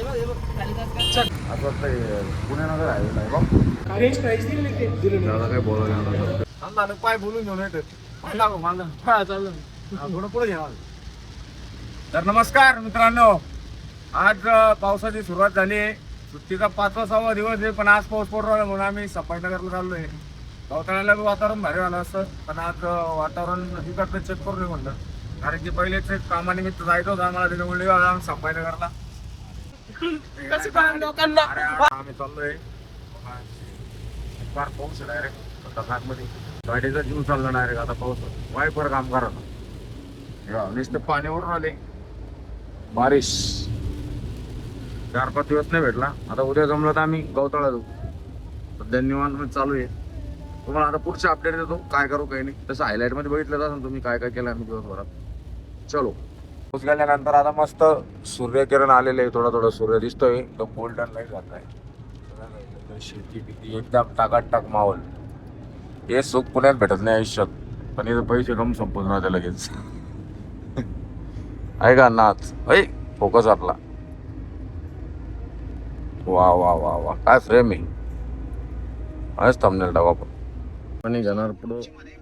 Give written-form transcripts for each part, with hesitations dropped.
असं वाटतं पुण्यानगर आहे नाही बघ काय बोलायला पाय बोलून घेऊन पुढे तर नमस्कार मित्रांनो, आज पावसाची सुरुवात झाली आहे. सुट्टीचा 5वा-6वा दिवस आहे, पण आज पाऊस पडून राहिला म्हणून आम्ही संभाजीनगरला चाललोय. गवताळ्याला वातावरण भारी झालं असतं, पण आज वातावरण इकडचं चेक करून म्हणलं, कारण की पहिलेच एक कामानिमित्त जायचं होतं आम्हाला, त्याच्यामुळे संभाजीनगरला आम्ही चाललोय. फार पाऊस आहे डायरेक्ट नागमध्ये, गाडीचा जीव चालला डायरेक्ट. आता पाऊस वायपर काम करा नुसतं पाण्यावरून आले. बारिश 4-5 दिवस नाही भेटला. आता उद्या जमलं तर आम्ही गवताळा जाऊ. सध्या निवांत चालू आहे. तुम्हाला आता पुढचे अपडेट देतो काय करू काही नाही. तसं हायलाइट मध्ये बघितलं जातं तुम्ही काय काय केलं आम्ही दिवसभरात. चलो पाऊस गेल्यानंतर आता मस्त सूर्यकिरण आलेले आहे. थोडा सूर्य दिसतोय. तो गोल्डन लाईट जात आहे. शेती किती एकदम टाकाटाक माहोल. हे सुख पुण्यात भेटत नाही आयुष्यात, पण इथं पैसे कम संपून राहते लगेच. आहे का नाच ऐ फोकस आपला. वा वा वा वा काय फ्रेम आहे. आहेच थंबनेल टाकू आपण. आणि घेणार पुढं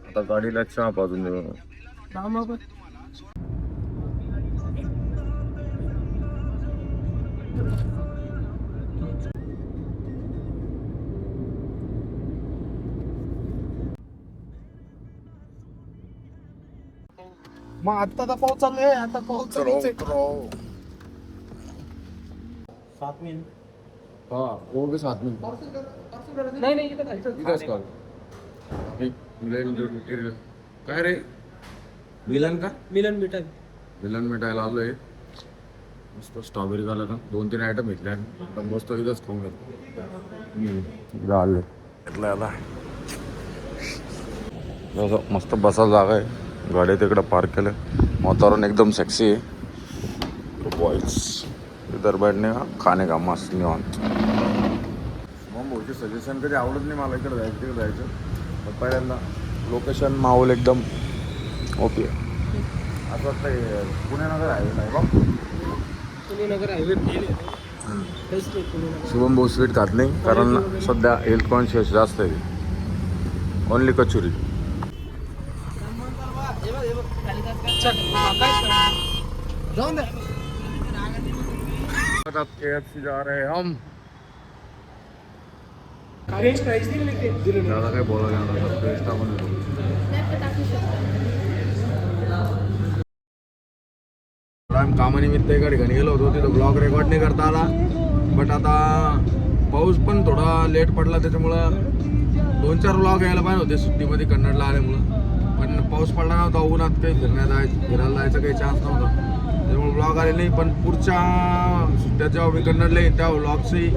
आता गाडीला चहा पाजून देऊ. मग आता पाऊस चालू आहे. आता पाऊस चालू आहे. 7 मिनिट. हा वो भी 7 मिनिट. नाही इथं इथंच कॉल. काय रे मिलन का मिलन मिठाई. मिलन मिठायला आलोय. मस्त स्ट्रॉबेरी झालं का 2-3 आयटम घेतले. मस्त इथंच खाऊन घेतो. आले घेतलं मस्त बसायला जागा आहे. गाडी तिकडे पार्क केलं. वातावरण एकदम सेक्सी है. बॉयज इधर बैठने का खाने का मस्त निवांत. मग भाऊची सजेशन कधी आवडत नाही मला इकडे जायचं तिकडे जायचं. पण पहिल्यांदा लोकेशन माहोल एकदम ओके. असं वाटतं पुण्यानगर हायवे नाही बघ. पुणेनगर हायवे शुभम भाऊ स्वीट खात नाही कारण सध्या हेल्थ कॉन्शियस जास्त आहे. ओनली कचोरी. KFC जा रहे हैं हम. ज़्यादा काय बोलायला कामानिमित्त एका ठिकाणी गेलो होतो. तिथं ब्लॉग रेकॉर्ड नाही करता आला. बट आता पाऊस पण थोडा लेट पडला, त्याच्यामुळं 2-4 ब्लॉग यायला पाहिजे होते सुट्टीमध्ये कन्नडला आल्यामुळं. पण पाऊस पडला नव्हता. उन्हात काही फिरायला जायचा काही चान्स नव्हता, त्यामुळे ब्लॉग आले नाही. पण पुढच्या सुट्ट्यात जेव्हा मी कन्नडला येईन तेव्हा ब्लॉगची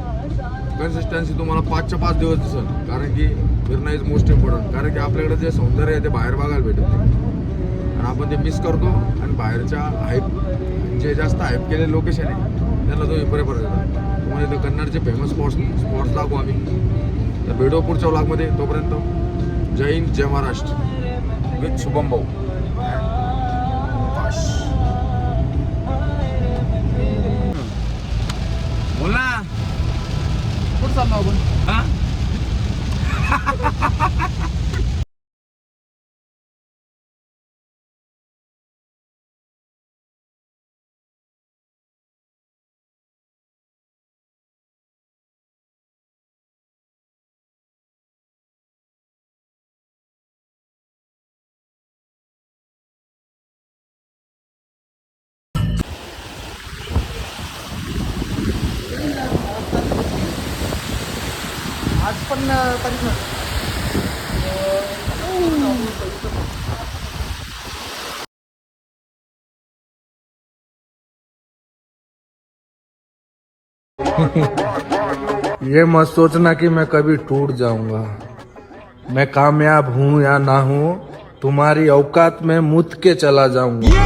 कन्सिस्टन्सी तुम्हाला 5च्या 5 दिवस दिसेल. कारण की फिरणं इज मोस्ट इम्पॉर्टंट. कारण की आपल्याकडे जे सौंदर्य आहे ते बाहेर बघायला भेटत नाही आणि आपण ते मिस करतो. आणि बाहेरच्या हाईप जे जास्त हाईप केलेले लोकेशन आहे त्यांना तुम्ही प्रेफर देतात. तुम्हाला इथं कन्नडचे फेमस स्पॉट्स दाखवू आम्ही. तर भेटू पुढच्या ब्लॉगमध्ये. तोपर्यंत जय हिंद जय महाराष्ट्र विथ शुभम भाऊ. बोला कुठं चाललो आपण. आज पण तारीख ये मत सोचना कि मैं कभी टूट जाऊंगा. मैं कामयाब हूँ या ना हूँ, तुम्हारी औकात में मुत के चला जाऊंगा.